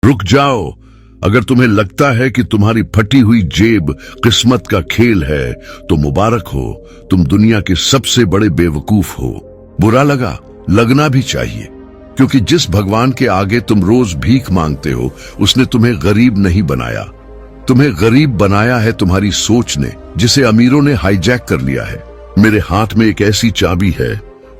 रुक जाओ। अगर तुम्हें लगता है कि तुम्हारी फटी हुई जेब किस्मत का खेल है तो मुबारक हो, तुम दुनिया के सबसे बड़े बेवकूफ हो। बुरा लगा, लगना भी चाहिए, क्योंकि जिस भगवान के आगे तुम रोज भीख मांगते हो उसने तुम्हें गरीब नहीं बनाया। तुम्हें गरीब बनाया है तुम्हारी सोच ने, जिसे अमीरों ने हाईजैक कर लिया है। मेरे हाथ में एक ऐसी चाबी है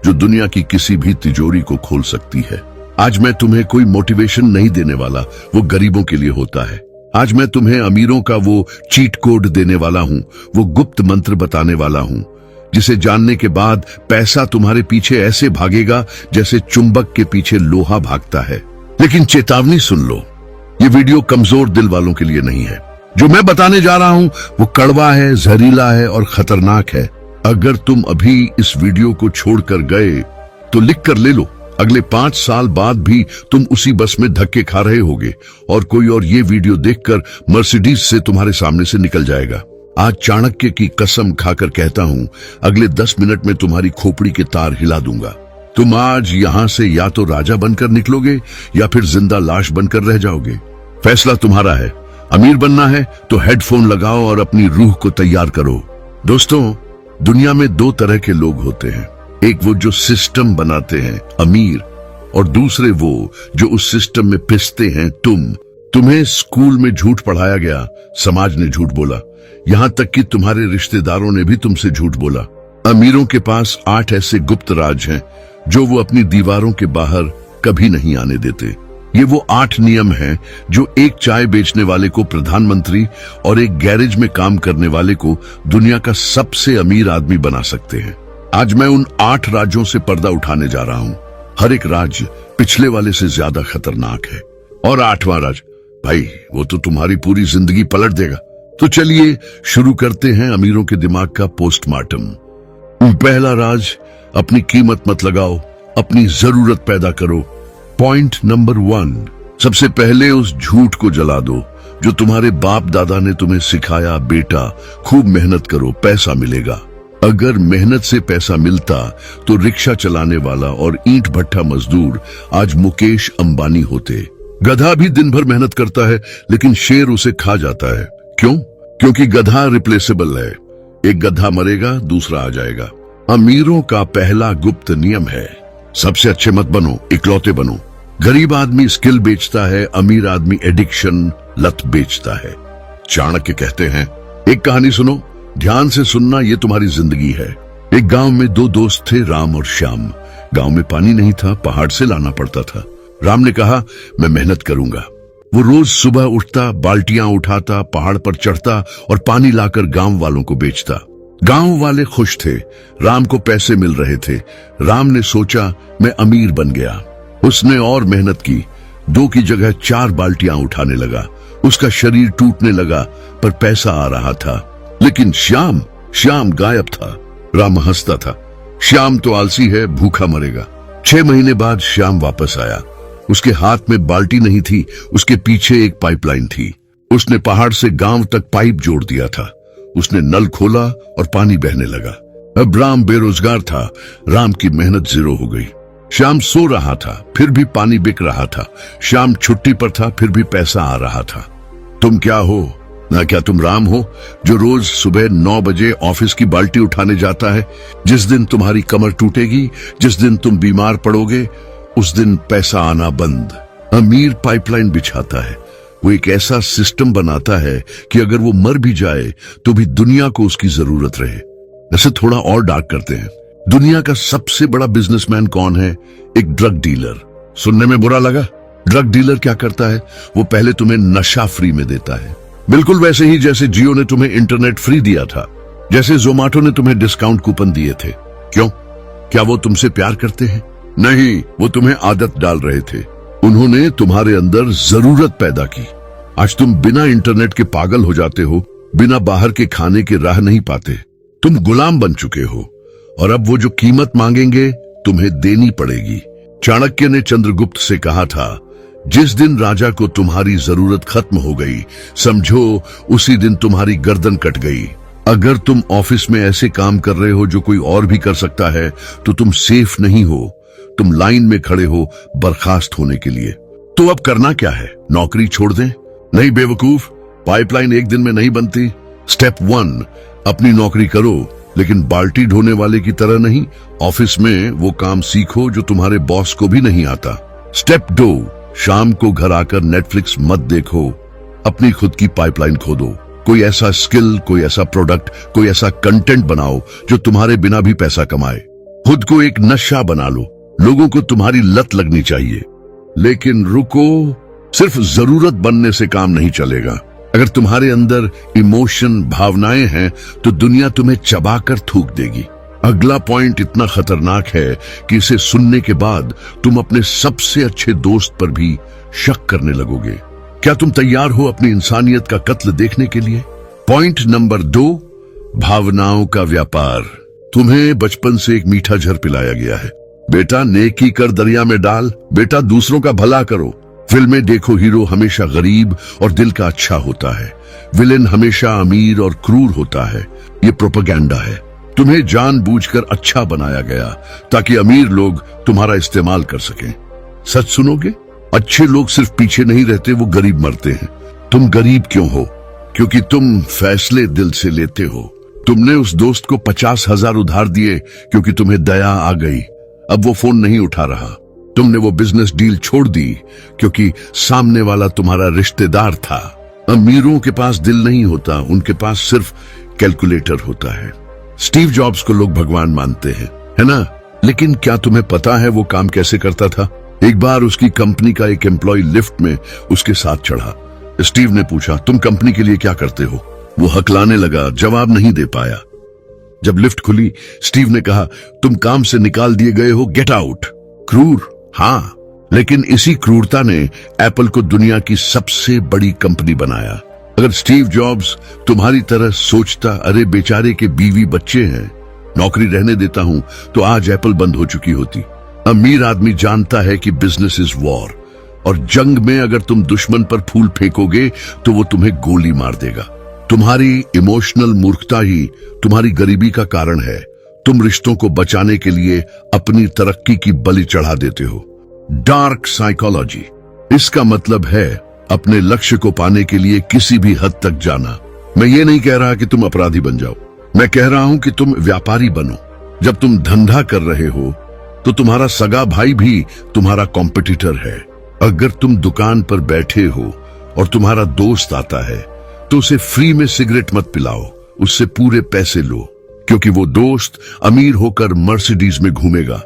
जो दुनिया की किसी भी तिजोरी को खोल सकती है। आज मैं तुम्हें कोई मोटिवेशन नहीं देने वाला, वो गरीबों के लिए होता है। आज मैं तुम्हें अमीरों का वो चीट कोड देने वाला हूँ, वो गुप्त मंत्र बताने वाला हूँ, जिसे जानने के बाद पैसा तुम्हारे पीछे ऐसे भागेगा जैसे चुंबक के पीछे लोहा भागता है। लेकिन चेतावनी सुन लो, ये वीडियो कमजोर दिल वालों के लिए नहीं है। जो मैं बताने जा रहा हूँ वो कड़वा है, जहरीला है और खतरनाक है। अगर तुम अभी इस वीडियो को छोड़कर गए तो लिख कर ले लो, अगले 5 साल बाद भी तुम उसी बस में धक्के खा रहे होगे और कोई और ये वीडियो देखकर मर्सिडीज से तुम्हारे सामने से निकल जाएगा। आज चाणक्य की कसम खाकर कहता हूँ, अगले 10 मिनट में तुम्हारी खोपड़ी के तार हिला दूंगा। तुम आज यहाँ से या तो राजा बनकर निकलोगे या फिर जिंदा लाश बनकर रह जाओगे। फैसला तुम्हारा है। अमीर बनना है तो हेडफोन लगाओ और अपनी रूह को तैयार करो। दोस्तों, दुनिया में 2 तरह के लोग होते हैं, एक वो जो सिस्टम बनाते हैं, अमीर, और दूसरे वो जो उस सिस्टम में पिसते हैं, तुम्हें स्कूल में झूठ पढ़ाया गया, समाज ने झूठ बोला, यहां तक कि तुम्हारे रिश्तेदारों ने भी तुमसे झूठ बोला। अमीरों के पास 8 ऐसे गुप्त राज हैं जो वो अपनी दीवारों के बाहर कभी नहीं आने देते। ये वो 8 नियम हैं जो एक चाय बेचने वाले को प्रधानमंत्री और एक गैरेज में काम करने वाले को दुनिया का सबसे अमीर आदमी बना सकते हैं। आज मैं उन 8 राज्यों से पर्दा उठाने जा रहा हूं। हर एक राज्य पिछले वाले से ज्यादा खतरनाक है। और 8वां राज, भाई वो तो तुम्हारी पूरी जिंदगी पलट देगा। तो चलिए शुरू करते हैं अमीरों के दिमाग का पोस्टमार्टम। पहला राज, अपनी कीमत मत लगाओ, अपनी जरूरत पैदा करो। पॉइंट नंबर 1, सबसे पहले उस झूठ को जला दो जो तुम्हारे बाप दादा ने तुम्हें सिखाया, बेटा खूब मेहनत करो, पैसा मिलेगा। अगर मेहनत से पैसा मिलता तो रिक्शा चलाने वाला और ईंट भट्ठा मजदूर आज मुकेश अंबानी होते। गधा भी दिन भर मेहनत करता है लेकिन शेर उसे खा जाता है। क्यों? क्योंकि गधा रिप्लेसेबल है। एक गधा मरेगा, दूसरा आ जाएगा। अमीरों का पहला गुप्त नियम है, सबसे अच्छे मत बनो, इकलौते बनो। गरीब आदमी स्किल बेचता है, अमीर आदमी एडिक्शन, लत बेचता है। चाणक्य कहते हैं, एक कहानी सुनो, ध्यान से सुनना, ये तुम्हारी जिंदगी है। एक गांव में 2 दोस्त थे, राम और श्याम। गांव में पानी नहीं था, पहाड़ से लाना पड़ता था। राम ने कहा, मैं मेहनत करूंगा। वो रोज सुबह उठता, बाल्टियां उठाता, पहाड़ पर चढ़ता और पानी लाकर गांव वालों को बेचता। गांव वाले खुश थे, राम को पैसे मिल रहे थे। राम ने सोचा, मैं अमीर बन गया। उसने और मेहनत की, 2 की जगह 4 बाल्टियां उठाने लगा। उसका शरीर टूटने लगा पर पैसा आ रहा था। लेकिन श्याम गायब था। राम हंसता था, श्याम तो आलसी है, भूखा मरेगा। 6 महीने बाद श्याम वापस आया। उसके हाथ में बाल्टी नहीं थी, उसके पीछे एक पाइपलाइन थी। उसने पहाड़ से गांव तक पाइप जोड़ दिया था। उसने नल खोला और पानी बहने लगा। अब राम बेरोजगार था, राम की मेहनत 0 हो गई। श्याम सो रहा था, फिर भी पानी बिक रहा था। श्याम छुट्टी पर था, फिर भी पैसा आ रहा था। तुम क्या हो? ना क्या तुम राम हो जो रोज सुबह 9 बजे ऑफिस की बाल्टी उठाने जाता है? जिस दिन तुम्हारी कमर टूटेगी, जिस दिन तुम बीमार पड़ोगे, उस दिन पैसा आना बंद। अमीर पाइपलाइन बिछाता है, वो एक ऐसा सिस्टम बनाता है कि अगर वो मर भी जाए तो भी दुनिया को उसकी जरूरत रहे। ऐसे थोड़ा और डार्क करते हैं। दुनिया का सबसे बड़ा बिजनेसमैन कौन है? एक ड्रग डीलर। सुनने में बुरा लगा? ड्रग डीलर क्या करता है? वो पहले तुम्हें नशा फ्री में देता है, बिल्कुल वैसे ही जैसे जियो ने तुम्हें इंटरनेट फ्री दिया था, जैसे जोमेटो ने तुम्हें डिस्काउंट कूपन दिए थे। क्यों? क्या वो तुमसे प्यार करते हैं? नहीं, वो तुम्हें आदत डाल रहे थे। उन्होंने तुम्हारे अंदर जरूरत पैदा की। आज तुम बिना इंटरनेट के पागल हो जाते हो, बिना बाहर के खाने के राह नहीं पाते। तुम गुलाम बन चुके हो और अब वो जो कीमत मांगेंगे तुम्हें देनी पड़ेगी। चाणक्य ने चंद्रगुप्त से कहा था, जिस दिन राजा को तुम्हारी जरूरत खत्म हो गई, समझो उसी दिन तुम्हारी गर्दन कट गई। अगर तुम ऑफिस में ऐसे काम कर रहे हो जो कोई और भी कर सकता है तो तुम सेफ नहीं हो। तुम लाइन में खड़े हो बर्खास्त होने के लिए। तो अब करना क्या है? नौकरी छोड़ दें? नहीं बेवकूफ, पाइपलाइन एक दिन में नहीं बनती। स्टेप 1, अपनी नौकरी करो, लेकिन बाल्टी ढोने वाले की तरह नहीं। ऑफिस में वो काम सीखो जो तुम्हारे बॉस को भी नहीं आता। स्टेप 2, शाम को घर आकर नेटफ्लिक्स मत देखो, अपनी खुद की पाइपलाइन खोदो। कोई ऐसा स्किल, कोई ऐसा प्रोडक्ट, कोई ऐसा कंटेंट बनाओ जो तुम्हारे बिना भी पैसा कमाए। खुद को एक नशा बना लो, लोगों को तुम्हारी लत लगनी चाहिए। लेकिन रुको, सिर्फ जरूरत बनने से काम नहीं चलेगा। अगर तुम्हारे अंदर इमोशन, भावनाएं हैं तो दुनिया तुम्हें चबाकर थूक देगी। अगला पॉइंट इतना खतरनाक है कि इसे सुनने के बाद तुम अपने सबसे अच्छे दोस्त पर भी शक करने लगोगे। क्या तुम तैयार हो अपनी इंसानियत का कत्ल देखने के लिए? पॉइंट नंबर 2, भावनाओं का व्यापार। तुम्हें बचपन से एक मीठा झर पिलाया गया है, बेटा नेकी कर दरिया में डाल, बेटा दूसरों का भला करो। फिल्में देखो, हीरो हमेशा गरीब और दिल का अच्छा होता है, विलेन हमेशा अमीर और क्रूर होता है। ये प्रोपेगेंडा है। तुम्हें जानबूझकर अच्छा बनाया गया ताकि अमीर लोग तुम्हारा इस्तेमाल कर सकें। सच सुनोगे, अच्छे लोग सिर्फ पीछे नहीं रहते, वो गरीब मरते हैं। तुम गरीब क्यों हो? क्योंकि तुम फैसले दिल से लेते हो। तुमने उस दोस्त को 50,000 उधार दिए क्योंकि तुम्हें दया आ गई, अब वो फोन नहीं उठा रहा। तुमने वो बिजनेस डील छोड़ दी क्योंकि सामने वाला तुम्हारा रिश्तेदार था। अमीरों के पास दिल नहीं होता, उनके पास सिर्फ कैलकुलेटर होता है। स्टीव जॉब्स को लोग भगवान मानते हैं, है ना? लेकिन क्या तुम्हें पता है वो काम कैसे करता था? एक बार उसकी कंपनी का एक एम्प्लॉय लिफ्ट में उसके साथ चढ़ा। स्टीव ने पूछा, तुम कंपनी के लिए क्या करते हो? वो हकलाने लगा, जवाब नहीं दे पाया। जब लिफ्ट खुली, स्टीव ने कहा, तुम काम से निकाल दिए गए हो, गेट आउट। क्रूर, हाँ, लेकिन इसी क्रूरता ने एप्पल को दुनिया की सबसे बड़ी कंपनी बनाया। अगर स्टीव जॉब्स तुम्हारी तरह सोचता, अरे बेचारे के बीवी बच्चे हैं, नौकरी रहने देता हूं, तो आज एप्पल बंद हो चुकी होती। अमीर आदमी जानता है कि बिजनेस इज वॉर, और जंग में अगर तुम दुश्मन पर फूल फेंकोगे तो वो तुम्हें गोली मार देगा। तुम्हारी इमोशनल मूर्खता ही तुम्हारी गरीबी का कारण है। तुम रिश्तों को बचाने के लिए अपनी तरक्की की बलि चढ़ा देते हो। डार्क साइकोलॉजी, इसका मतलब है अपने लक्ष्य को पाने के लिए किसी भी हद तक जाना। मैं ये नहीं कह रहा कि तुम अपराधी बन जाओ, मैं कह रहा हूं कि तुम व्यापारी बनो। जब तुम धंधा कर रहे हो तो तुम्हारा सगा भाई भी तुम्हारा कॉम्पिटिटर है। अगर तुम दुकान पर बैठे हो और तुम्हारा दोस्त आता है तो उसे फ्री में सिगरेट मत पिलाओ, उससे पूरे पैसे लो, क्योंकि वो दोस्त अमीर होकर मर्सिडीज में घूमेगा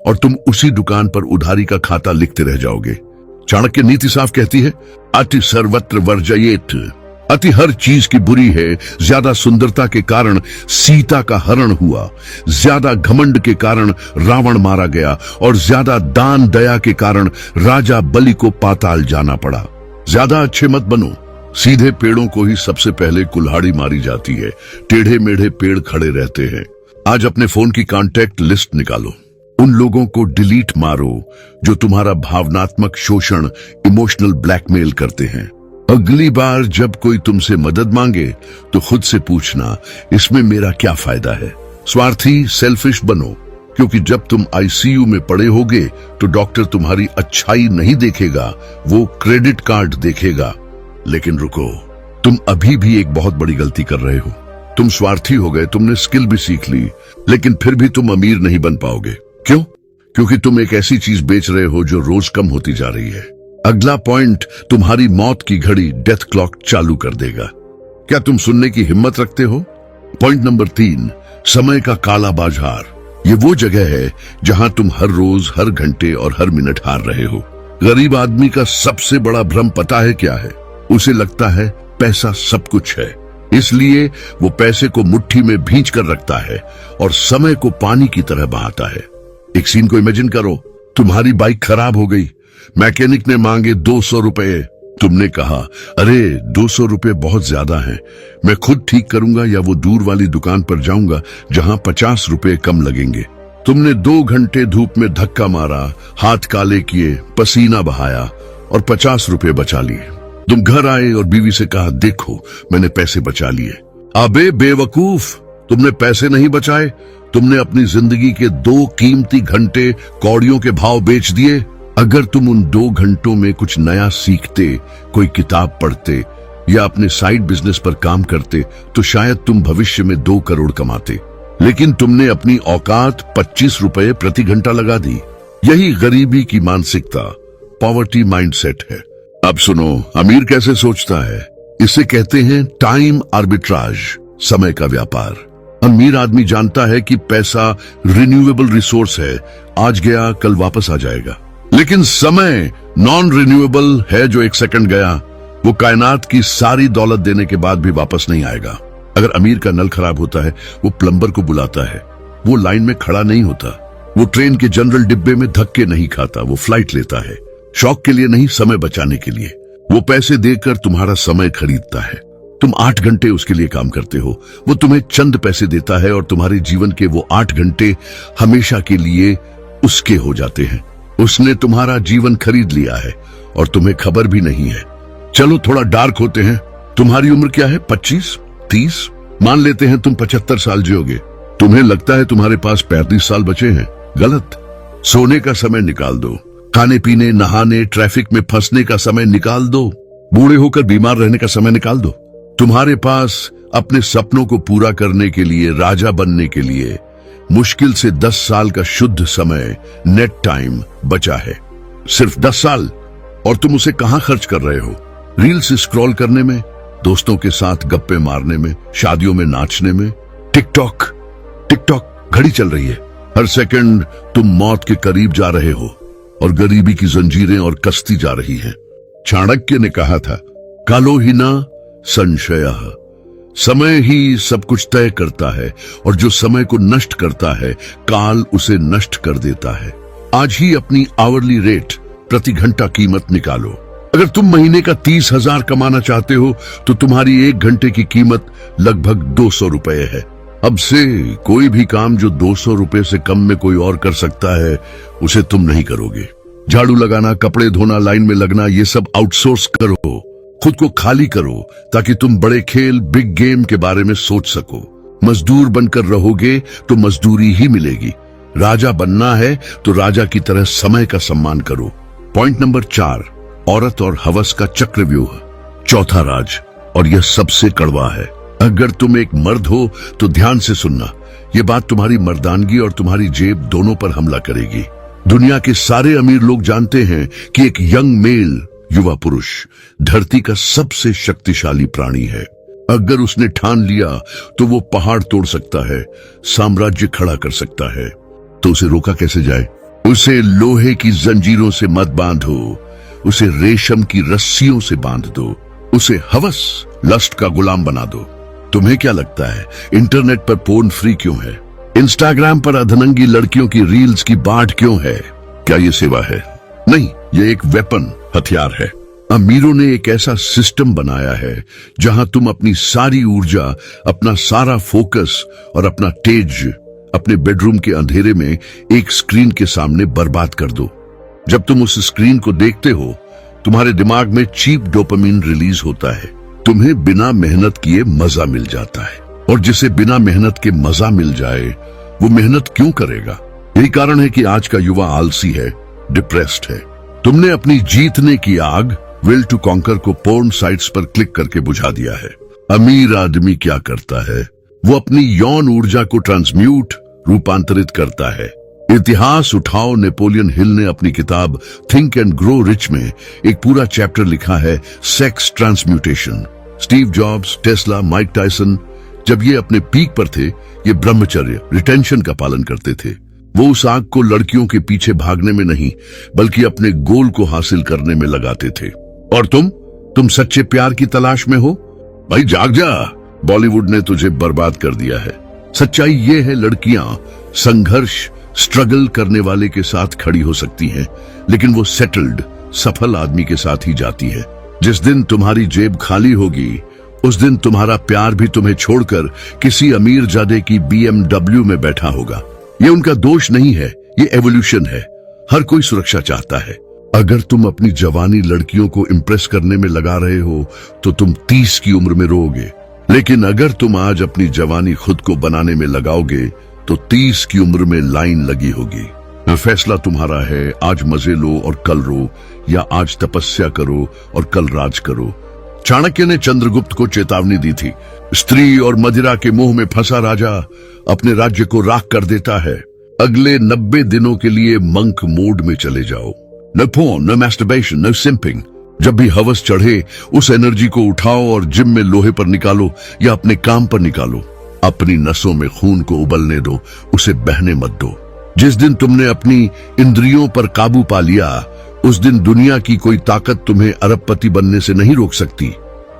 और तुम उसी दुकान पर उधारी का खाता लिखते रह जाओगे। चाणक्य नीति साफ कहती है, अति सर्वत्र वर्जयेत। अति हर चीज की बुरी है। ज्यादा सुंदरता के कारण सीता का हरण हुआ, ज्यादा घमंड के कारण रावण मारा गया, और ज्यादा दान दया के कारण राजा बलि को पाताल जाना पड़ा। ज्यादा अच्छे मत बनो। सीधे पेड़ों को ही सबसे पहले कुल्हाड़ी मारी जाती है, टेढ़े मेढ़े पेड़ खड़े रहते हैं। आज अपने फोन की कॉन्टैक्ट लिस्ट निकालो, उन लोगों को डिलीट मारो जो तुम्हारा भावनात्मक शोषण, इमोशनल ब्लैकमेल करते हैं। अगली बार जब कोई तुमसे मदद मांगे तो खुद से पूछना, इसमें मेरा क्या फायदा है? स्वार्थी, सेल्फिश बनो, क्योंकि जब तुम आईसीयू में पड़े होगे तो डॉक्टर तुम्हारी अच्छाई नहीं देखेगा, वो क्रेडिट कार्ड देखेगा। लेकिन रुको, तुम अभी भी एक बहुत बड़ी गलती कर रहे हो। तुम स्वार्थी हो गए, तुमने स्किल भी सीख ली, लेकिन फिर भी तुम अमीर नहीं बन पाओगे। क्यों? क्योंकि तुम एक ऐसी चीज बेच रहे हो जो रोज कम होती जा रही है। अगला पॉइंट तुम्हारी मौत की घड़ी, डेथ क्लॉक चालू कर देगा। क्या तुम सुनने की हिम्मत रखते हो? पॉइंट नंबर 3, समय का काला बाजार। ये वो जगह है जहां तुम हर रोज, हर घंटे और हर मिनट हार रहे हो। गरीब आदमी का सबसे बड़ा भ्रम पता है क्या है? उसे लगता है पैसा सब कुछ है, इसलिए वो पैसे को मुट्ठी में भींच कर रखता है और समय को पानी की तरह बहाता है। एक सीन को इमेजिन करो, तुम्हारी बाइक खराब हो गई, मैकेनिक ने मांगे 200 रुपए। तुमने कहा, अरे 200 रुपए बहुत ज्यादा हैं, मैं खुद ठीक करूंगा या वो दूर वाली दुकान पर जाऊंगा जहां 50 रुपए कम लगेंगे। तुमने 2 घंटे धूप में धक्का मारा, हाथ काले किए, पसीना बहाया और 50 रुपए बचा लिए। तुम घर आए और बीवी से कहा, देखो मैंने पैसे बचा लिए। अबे बेवकूफ, तुमने पैसे नहीं बचाए, तुमने अपनी जिंदगी के 2 कीमती घंटे कौड़ियों के भाव बेच दिए। अगर तुम उन 2 घंटों में कुछ नया सीखते, कोई किताब पढ़ते या अपने साइड बिजनेस पर काम करते तो शायद तुम भविष्य में 2 करोड़ कमाते। लेकिन तुमने अपनी औकात 25 रुपए प्रति घंटा लगा दी। यही गरीबी की मानसिकता, पॉवर्टी माइंडसेट है। अब सुनो, अमीर कैसे सोचता है। इसे कहते हैं टाइम आर्बिट्राज, समय का व्यापार। अमीर आदमी जानता है कि पैसा रिन्यूएबल रिसोर्स है, आज गया कल वापस आ जाएगा। लेकिन समय नॉन रिन्यूएबल है, जो 1 सेकंड गया वो कायनात की सारी दौलत देने के बाद भी वापस नहीं आएगा। अगर अमीर का नल खराब होता है, वो प्लम्बर को बुलाता है। वो लाइन में खड़ा नहीं होता, वो ट्रेन के जनरल डिब्बे में धक्के नहीं खाता, वो फ्लाइट लेता है। शौक के लिए नहीं, समय बचाने के लिए। वो पैसे देकर तुम्हारा समय खरीदता है। तुम 8 घंटे उसके लिए काम करते हो, वो तुम्हें चंद पैसे देता है और तुम्हारे जीवन के वो 8 घंटे हमेशा के लिए उसके हो जाते हैं। उसने तुम्हारा जीवन खरीद लिया है और तुम्हें खबर भी नहीं है। चलो थोड़ा डार्क होते हैं। तुम्हारी उम्र क्या है? 25, 30? मान लेते हैं तुम 75 साल जियोगे। तुम्हें लगता है तुम्हारे पास 35 साल बचे हैं। गलत। सोने का समय निकाल दो, खाने पीने, नहाने, ट्रैफिक में फंसने का समय निकाल दो, बूढ़े होकर बीमार रहने का समय निकाल दो। तुम्हारे पास अपने सपनों को पूरा करने के लिए, राजा बनने के लिए मुश्किल से 10 साल का शुद्ध समय, नेट टाइम बचा है। सिर्फ 10 साल। और तुम उसे कहां खर्च कर रहे हो? रील्स स्क्रॉल करने में, दोस्तों के साथ गप्पे मारने में, शादियों में नाचने में। टिकटॉक घड़ी चल रही है। हर सेकंड तुम मौत के करीब जा रहे हो और गरीबी की जंजीरें और कसती जा रही हैं। चाणक्य ने कहा था, कालो ही ना संशयः, समय ही सब कुछ तय करता है और जो समय को नष्ट करता है, काल उसे नष्ट कर देता है। आज ही अपनी आवरली रेट, प्रति घंटा कीमत निकालो। अगर तुम महीने का 30,000 कमाना चाहते हो तो तुम्हारी 1 घंटे की कीमत लगभग 200 रुपए है। अब से कोई भी काम जो 200 रुपए से कम में कोई और कर सकता है, उसे तुम नहीं करोगे। झाड़ू लगाना, कपड़े धोना, लाइन में लगना, ये सब आउटसोर्स करो। खुद को खाली करो ताकि तुम बड़े खेल, बिग गेम के बारे में सोच सको। मजदूर बनकर रहोगे तो मजदूरी ही मिलेगी। राजा बनना है तो राजा की तरह समय का सम्मान करो। पॉइंट नंबर 4, औरत और हवस का चक्रव्यूह, चौथा राज, और यह सबसे कड़वा है। अगर तुम एक मर्द हो तो ध्यान से सुनना, यह बात तुम्हारी मर्दानगी और तुम्हारी जेब दोनों पर हमला करेगी। दुनिया के सारे अमीर लोग जानते हैं कि एक यंग मेल, युवा पुरुष, धरती का सबसे शक्तिशाली प्राणी है। अगर उसने ठान लिया तो वो पहाड़ तोड़ सकता है, साम्राज्य खड़ा कर सकता है। तो उसे रोका कैसे जाए? उसे लोहे की जंजीरों से मत बांधो, उसे रेशम की रस्सियों से बांध दो। उसे हवस, लस्ट का गुलाम बना दो। तुम्हें क्या लगता है इंटरनेट पर पोर्न फ्री क्यों है? इंस्टाग्राम पर अधनंगी लड़कियों की रील्स की बाढ़ क्यों है? क्या ये सेवा है? नहीं, ये एक वेपन, हथियार है। अमीरों ने एक ऐसा सिस्टम बनाया है जहां तुम अपनी सारी ऊर्जा, अपना सारा फोकस और अपना तेज अपने बेडरूम के अंधेरे में एक स्क्रीन के सामने बर्बाद कर दो। जब तुम उस स्क्रीन को देखते हो, तुम्हारे दिमाग में चीप डोपामिन रिलीज होता है। तुम्हें बिना मेहनत किए मजा मिल जाता है, और जिसे बिना मेहनत के मजा मिल जाए वो मेहनत क्यों करेगा? यही कारण है कि आज का युवा आलसी है, डिप्रेस्ड है। तुमने अपनी जीतने की आग, विल टू कॉन्कर, को पोर्न साइट्स पर क्लिक करके बुझा दिया है। अमीर आदमी क्या करता है? वो अपनी यौन ऊर्जा को ट्रांसम्यूट, रूपांतरित करता है। इतिहास उठाओ, नेपोलियन हिल ने अपनी किताब थिंक एंड ग्रो रिच में एक पूरा चैप्टर लिखा है, sex transmutation. Steve jobs, Tesla, Mike Tyson, जब ये अपने पीक पर थे, ये ब्रह्मचर्य, रिटेंशन का पालन करते थे। वो उस आग को लड़कियों के पीछे भागने में नहीं, बल्कि अपने गोल को हासिल करने में लगाते थे। और तुम सच्चे प्यार की तलाश में हो? भाई जाग जा, बॉलीवुड ने तुझे बर्बाद कर दिया है। सच्चाई ये है, लड़कियां संघर्ष, स्ट्रगल करने वाले के साथ खड़ी हो सकती हैं, लेकिन वो सेटल्ड, सफल आदमी के साथ ही जाती है। जिस दिन तुम्हारी जेब खाली होगी, उस दिन तुम्हारा प्यार भी तुम्हें छोड़कर किसी अमीर जादे की BMW में बैठा होगा। ये उनका दोष नहीं है, ये एवोल्यूशन है। हर कोई सुरक्षा चाहता है। अगर तुम अपनी जवानी लड़कियों को इम्प्रेस करने में लगा रहे हो तो तुम 30 की उम्र में रोओगे, लेकिन अगर तुम आज अपनी जवानी खुद को बनाने में लगाओगे तो 30 की उम्र में लाइन लगी होगी। फैसला तुम्हारा है, आज मजे लो और कल रो, या आज तपस्या करो और कल राज करो। चाणक्य ने चंद्रगुप्त को चेतावनी दी थी, स्त्री और मदिरा के मोह में फंसा राजा अपने राज्य को राख कर देता है। अगले 90 दिनों के लिए मंक मोड में चले जाओ। No phone, no masturbation, no simping. जब भी हवस चढ़े उस एनर्जी को उठाओ और जिम में लोहे पर निकालो या अपने काम पर निकालो। अपनी नसों में खून को उबलने दो, उसे बहने मत दो। जिस दिन तुमने अपनी इंद्रियों पर काबू पा लिया, उस दिन दुनिया की कोई ताकत तुम्हें अरबपति बनने से नहीं रोक सकती।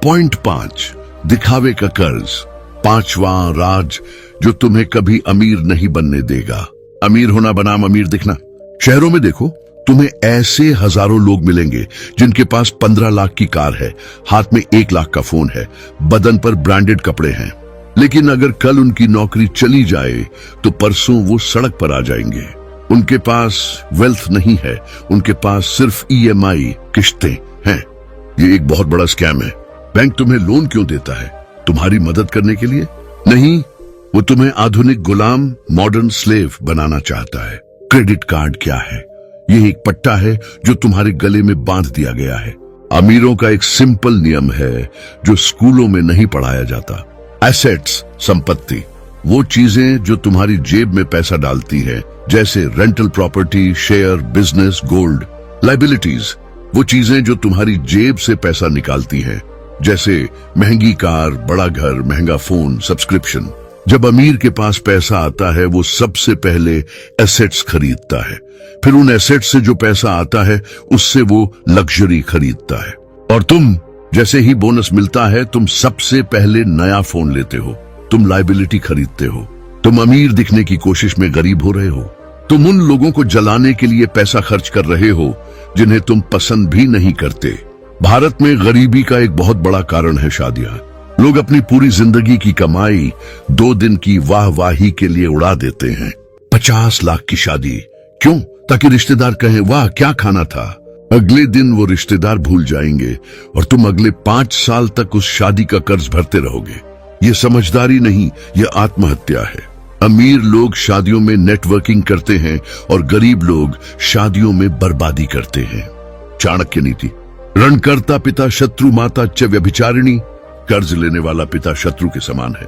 पॉइंट 5, दिखावे का कर्ज। 5वां राज जो तुम्हें कभी अमीर नहीं बनने देगा। अमीर होना बनाम अमीर दिखना। शहरों में देखो, तुम्हें ऐसे हजारों लोग मिलेंगे जिनके पास 15 लाख की कार है, हाथ में 1 लाख का फोन है, बदन पर ब्रांडेड कपड़े हैं। लेकिन अगर कल उनकी नौकरी चली जाए तो परसों वो सड़क पर आ जाएंगे। उनके पास वेल्थ नहीं है, उनके पास सिर्फ EMI किश्तें हैं। ये एक बहुत बड़ा स्कैम है। बैंक तुम्हें लोन क्यों देता है? तुम्हारी मदद करने के लिए नहीं, वो तुम्हें आधुनिक गुलाम, मॉडर्न स्लेव बनाना चाहता है। क्रेडिट कार्ड क्या है? ये एक पट्टा है जो तुम्हारे गले में बांध दिया गया है। अमीरों का एक सिंपल नियम है जो स्कूलों में नहीं पढ़ाया जाता। एसेट्स, संपत्ति, वो चीजें जो तुम्हारी जेब में पैसा डालती है, जैसे rental property, share, business, gold. Liabilities, वो चीजें जो तुम्हारी जेब से पैसा निकालती हैं, जैसे महंगी कार, बड़ा घर, महंगा फोन, सब्सक्रिप्शन। जब अमीर के पास पैसा आता है वो सबसे पहले एसेट्स खरीदता है, फिर उन एसेट्स से जो पैसा आता है उससे वो लग्जरी खरीदता है। और तुम, जैसे ही बोनस मिलता है तुम सबसे पहले नया फोन लेते हो, तुम लाइबिलिटी खरीदते हो। तुम अमीर दिखने की कोशिश में गरीब हो रहे हो। तुम उन लोगों को जलाने के लिए पैसा खर्च कर रहे हो जिन्हें तुम पसंद भी नहीं करते। भारत में गरीबी का एक बहुत बड़ा कारण है शादियां। लोग अपनी पूरी जिंदगी की कमाई 2 दिन की वाहवाही के लिए उड़ा देते हैं। 50 लाख की शादी क्यों? ताकि रिश्तेदार कहें वाह क्या खाना था। अगले दिन वो रिश्तेदार भूल जाएंगे और तुम अगले 5 साल तक उस शादी का कर्ज भरते रहोगे। ये समझदारी नहीं, ये आत्महत्या है। अमीर लोग शादियों में नेटवर्किंग करते हैं और गरीब लोग शादियों में बर्बादी करते हैं। चाणक्य नीति। रणकर्ता पिता शत्रु माता च व्यभिचारिणी। कर्ज लेने वाला पिता शत्रु के समान है।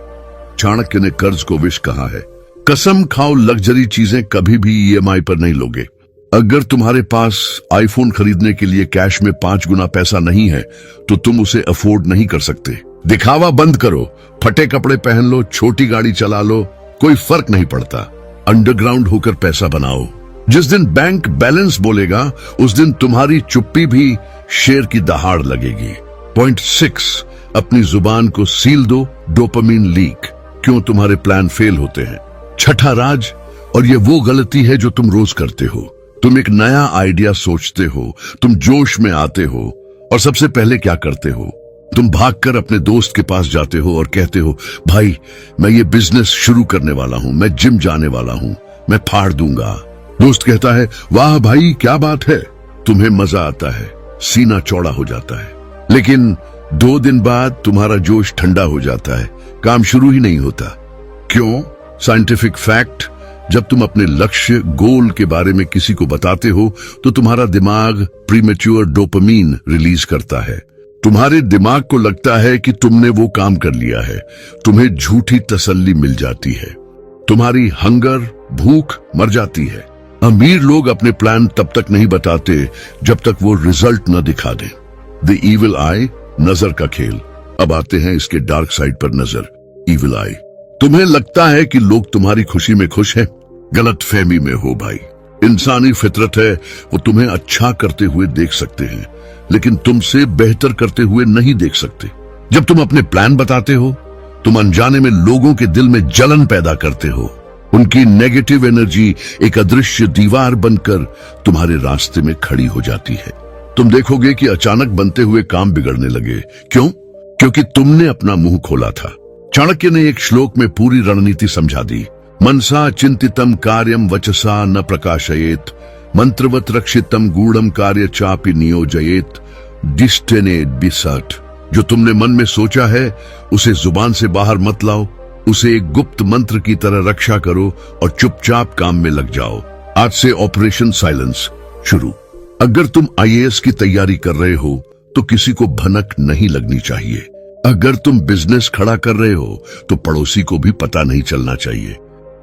चाणक्य ने कर्ज को विष कहा है। कसम खाओ लग्जरी चीजें कभी भी EMI पर नहीं लोगे। अगर तुम्हारे पास आईफोन खरीदने के लिए कैश में 5 गुना पैसा नहीं है तो तुम उसे अफोर्ड नहीं कर सकते। दिखावा बंद करो, फटे कपड़े पहन लो, छोटी गाड़ी चला लो, कोई फर्क नहीं पड़ता। अंडरग्राउंड होकर पैसा बनाओ। जिस दिन बैंक बैलेंस बोलेगा उस दिन तुम्हारी चुप्पी भी शेर की दहाड़ लगेगी। पॉइंट 6, अपनी जुबान को सील दो। Dopamine leak. क्यों तुम्हारे प्लान फेल होते हैं? 6ठा राज, और ये वो गलती है जो तुम रोज करते हो। तुम एक नया आइडिया सोचते हो, तुम जोश में आते हो और सबसे पहले क्या करते हो? तुम भागकर अपने दोस्त के पास जाते हो और कहते हो भाई मैं ये बिजनेस शुरू करने वाला हूं, मैं जिम जाने वाला हूं, मैं फाड़ दूंगा। दोस्त कहता है वाह भाई क्या बात है। तुम्हें मजा आता है, सीना चौड़ा हो जाता है, लेकिन 2 दिन बाद तुम्हारा जोश ठंडा हो जाता है, काम शुरू ही नहीं होता। क्यों? साइंटिफिक फैक्ट, जब तुम अपने लक्ष्य गोल के बारे में किसी को बताते हो तो तुम्हारा दिमाग प्रीमेच्योर डोपामीन रिलीज करता है। तुम्हारे दिमाग को लगता है कि तुमने वो काम कर लिया है, तुम्हें झूठी तसल्ली मिल जाती है, तुम्हारी हंगर भूख मर जाती है। अमीर लोग अपने प्लान तब तक नहीं बताते जब तक वो रिजल्ट न दिखा दें। द इविल आई, नजर का खेल। अब आते हैं इसके डार्क साइड पर नजर, इविल आई। तुम्हें लगता है कि लोग तुम्हारी खुशी में खुश हैं? गलत फहमी में हो भाई। इंसानी फितरत है, वो तुम्हें अच्छा करते हुए देख सकते हैं लेकिन तुमसे बेहतर करते हुए नहीं देख सकते। जब तुम अपने प्लान बताते हो तुम अनजाने में लोगों के दिल में जलन पैदा करते हो। उनकी नेगेटिव एनर्जी एक अदृश्य दीवार बनकर तुम्हारे रास्ते में खड़ी हो जाती है। तुम देखोगे कि अचानक बनते हुए काम बिगड़ने लगे। क्यों? क्योंकि तुमने अपना मुंह खोला था। चाणक्य ने एक श्लोक में पूरी रणनीति समझा दी। मनसा चिंतितम कार्यम वचसा न प्रकाशयेत, मंत्रवत रक्षितम गूढ़म कार्य चापि नियोजयेत, डिस्टेनेट बिसट। जो तुमने मन में सोचा है उसे जुबान से बाहर मत लाओ, उसे एक गुप्त मंत्र की तरह रक्षा करो और चुपचाप काम में लग जाओ। आज से ऑपरेशन साइलेंस शुरू। अगर तुम आईएएस की तैयारी कर रहे हो तो किसी को भनक नहीं लगनी चाहिए। अगर तुम बिजनेस खड़ा कर रहे हो तो पड़ोसी को भी पता नहीं चलना चाहिए।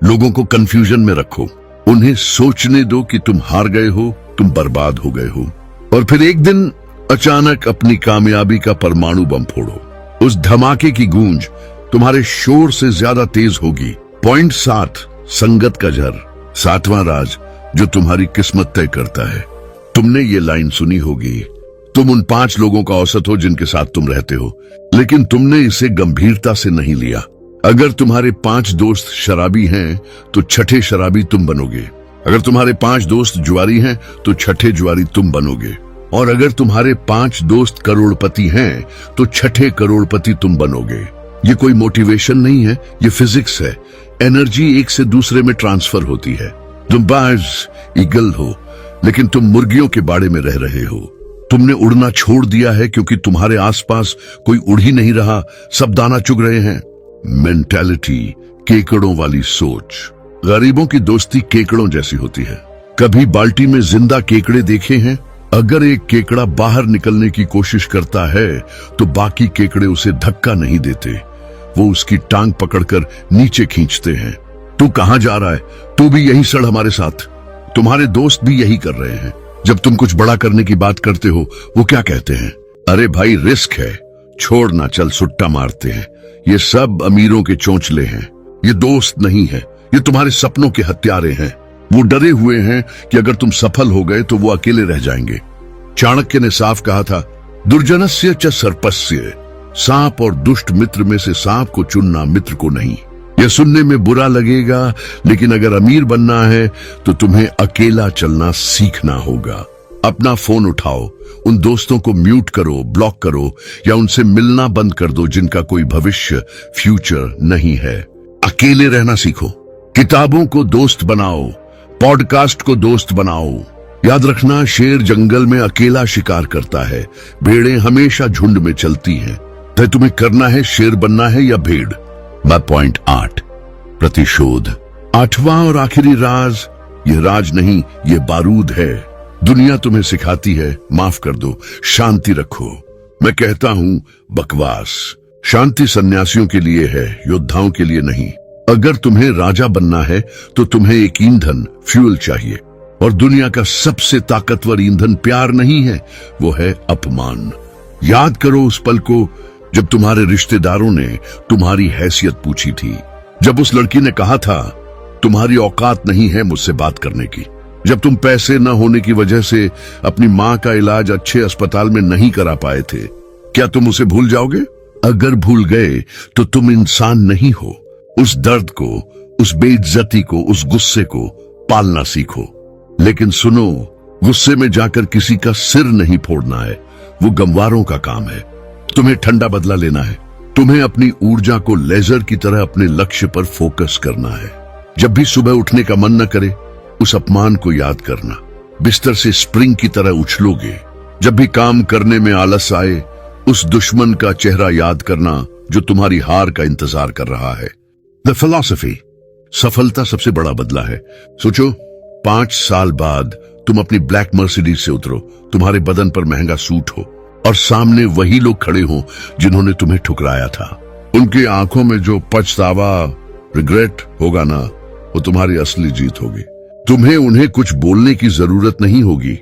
लोगों को कंफ्यूजन में रखो, उन्हें सोचने दो कि तुम हार गए हो, तुम बर्बाद हो गए हो, और फिर एक दिन अचानक अपनी कामयाबी का परमाणु बम फोड़ो। उस धमाके की गूंज तुम्हारे शोर से ज्यादा तेज होगी। पॉइंट 7, संगत का जहर, 7वां राज जो तुम्हारी किस्मत तय करता है। तुमने ये लाइन सुनी होगी, तुम उन 5 लोगों का औसत हो जिनके साथ तुम रहते हो, लेकिन तुमने इसे गंभीरता से नहीं लिया। अगर तुम्हारे 5 दोस्त शराबी हैं तो छठे शराबी तुम बनोगे। अगर तुम्हारे 5 दोस्त जुआरी हैं तो छठे जुआरी तुम बनोगे। और अगर तुम्हारे 5 दोस्त करोड़पति हैं तो छठे करोड़पति तुम बनोगे। ये कोई मोटिवेशन नहीं है, ये फिजिक्स है। एनर्जी एक से दूसरे में ट्रांसफर होती है। तुम बाज ईगल हो, लेकिन तुम मुर्गियों के बाड़े में रह रहे हो। तुमने उड़ना छोड़ दिया है क्योंकि तुम्हारे आसपास कोई उड़ ही नहीं रहा, सब दाना चुग रहे हैं। मेंटालिटी, केकड़ों वाली सोच। गरीबों की दोस्ती केकड़ों जैसी होती है। कभी बाल्टी में जिंदा केकड़े देखे हैं? अगर एक केकड़ा बाहर निकलने की कोशिश करता है तो बाकी केकड़े उसे धक्का नहीं देते, वो उसकी टांग पकड़कर नीचे खींचते हैं। तू कहां जा रहा है? तू भी यही सड़ हमारे साथ। तुम्हारे दोस्त भी यही कर रहे हैं। जब तुम कुछ बड़ा करने की बात करते हो वो क्या कहते हैं? अरे भाई रिस्क है, छोड़ना, चल सुट्टा मारते हैं। ये सब अमीरों के चोंचले हैं, ये दोस्त नहीं है, ये तुम्हारे सपनों के हत्यारे हैं। वो डरे हुए हैं कि अगर तुम सफल हो गए तो वो अकेले रह जाएंगे। चाणक्य ने साफ कहा था, दुर्जनस्य च सर्पस्य, सांप और दुष्ट मित्र में से सांप को चुनना, मित्र को नहीं। यह सुनने में बुरा लगेगा, लेकिन अगर अमीर बनना है तो तुम्हें अकेला चलना सीखना होगा। अपना फोन उठाओ, उन दोस्तों को म्यूट करो, ब्लॉक करो, या उनसे मिलना बंद कर दो जिनका कोई भविष्य, फ्यूचर नहीं है। अकेले रहना सीखो। किताबों को दोस्त बनाओ, पॉडकास्ट को दोस्त बनाओ। याद रखना, शेर जंगल में अकेला शिकार करता है, भेड़ें हमेशा झुंड में चलती हैं। तो तुम्हें करना है, शेर बनना है या भेड़। पॉइंट 8, प्रतिशोध। 8वां और आखिरी राज, ये राज नहीं, ये बारूद है। दुनिया तुम्हें सिखाती है माफ कर दो, शांति रखो। मैं कहता हूं बकवास। शांति सन्यासियों के लिए है, योद्धाओं के लिए नहीं। अगर तुम्हें राजा बनना है तो तुम्हें एक ईंधन, फ्यूल चाहिए, और दुनिया का सबसे ताकतवर ईंधन प्यार नहीं है, वो है अपमान। याद करो उस पल को जब तुम्हारे रिश्तेदारों ने तुम्हारी हैसियत पूछी थी, जब उस लड़की ने कहा था तुम्हारी औकात नहीं है मुझसे बात करने की, जब तुम पैसे न होने की वजह से अपनी माँ का इलाज अच्छे अस्पताल में नहीं करा पाए थे। क्या तुम उसे भूल जाओगे? अगर भूल गए तो तुम इंसान नहीं हो। उस दर्द को, उस बेइज्जती को, उस गुस्से को पालना सीखो। लेकिन सुनो, गुस्से में जाकर किसी का सिर नहीं फोड़ना है, वो गंवारों का काम है। तुम्हें ठंडा बदला लेना है। तुम्हें अपनी ऊर्जा को लेजर की तरह अपने लक्ष्य पर फोकस करना है। जब भी सुबह उठने का मन न करे, उस अपमान को याद करना। बिस्तर से स्प्रिंग की तरह उछलोगे। जब भी काम करने में आलस आए, उस दुश्मन का चेहरा याद करना जो तुम्हारी हार का इंतजार कर रहा है। द फिलॉसफी, सफलता सबसे बड़ा बदला है। सोचो, 5 साल बाद तुम अपनी ब्लैक मर्सिडीज से उतरो, तुम्हारे बदन पर महंगा सूट हो, और सामने वही लोग खड़े हों जिन्होंने तुम्हें ठुकराया था। उनकी आंखों में जो पछतावा, रिग्रेट होगा ना, वो तुम्हारी असली जीत होगी। तुम्हें उन्हें कुछ बोलने की जरूरत नहीं होगी।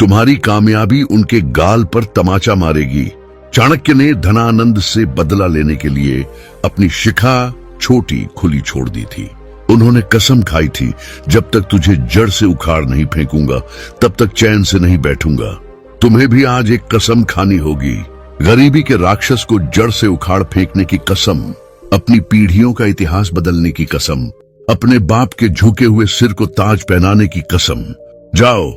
तुम्हारी कामयाबी उनके गाल पर तमाचा मारेगी। चाणक्य ने धनानंद से बदला लेने के लिए अपनी शिखा छोटी खुली छोड़ दी थी। उन्होंने कसम खाई थी, जब तक तुझे जड़ से उखाड़ नहीं फेंकूंगा तब तक चैन से नहीं बैठूंगा। तुम्हें भी आज एक कसम खानी होगी, गरीबी के राक्षस को जड़ से उखाड़ फेंकने की कसम, अपनी पीढ़ियों का इतिहास बदलने की कसम, अपने बाप के झुके हुए सिर को ताज पहनाने की कसम। जाओ,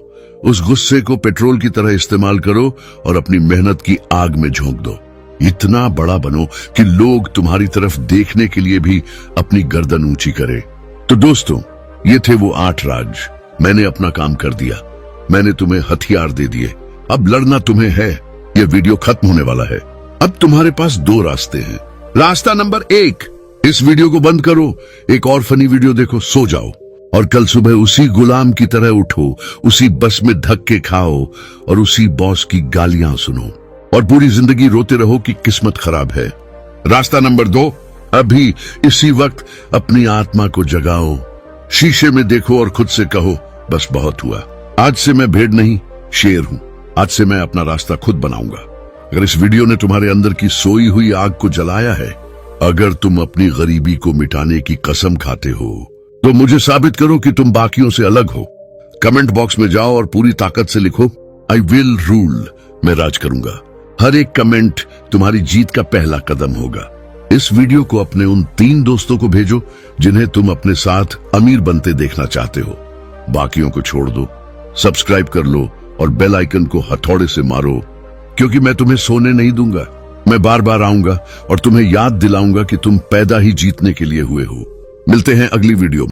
उस गुस्से को पेट्रोल की तरह इस्तेमाल करो और अपनी मेहनत की आग में झोंक दो। इतना बड़ा बनो कि लोग तुम्हारी तरफ देखने के लिए भी अपनी गर्दन ऊंची करें। तो दोस्तों, ये थे वो 8 राज। मैंने अपना काम कर दिया, मैंने तुम्हें हथियार दे दिए, अब लड़ना तुम्हें है। ये वीडियो खत्म होने वाला है। अब तुम्हारे पास 2 रास्ते हैं। रास्ता नंबर 1, इस वीडियो को बंद करो, एक और फनी वीडियो देखो, सो जाओ। और कल सुबह उसी गुलाम की तरह उठो, उसी बस में धक्के खाओ और उसी बॉस की गालियां सुनो और पूरी जिंदगी रोते रहो कि किस्मत खराब है। रास्ता नंबर 2, अभी इसी वक्त अपनी आत्मा को जगाओ, शीशे में देखो और खुद से कहो, बस बहुत हुआ, आज से मैं भेड़ नहीं शेर हूं, आज से मैं अपना रास्ता खुद बनाऊंगा। अगर इस वीडियो ने तुम्हारे अंदर की सोई हुई आग को जलाया है, अगर तुम अपनी गरीबी को मिटाने की कसम खाते हो, तो मुझे साबित करो कि तुम बाकियों से अलग हो। कमेंट बॉक्स में जाओ और पूरी ताकत से लिखो, आई विल रूल, मैं राज करूंगा। हर एक कमेंट तुम्हारी जीत का पहला कदम होगा। इस वीडियो को अपने उन 3 दोस्तों को भेजो जिन्हें तुम अपने साथ अमीर बनते देखना चाहते हो। बाकियों को छोड़ दो, सब्सक्राइब कर लो और बेल आइकन को हथौड़े से मारो, क्योंकि मैं तुम्हें सोने नहीं दूंगा। मैं बार बार आऊंगा और तुम्हें याद दिलाऊंगा कि तुम पैदा ही जीतने के लिए हुए हो। मिलते हैं अगली वीडियो में।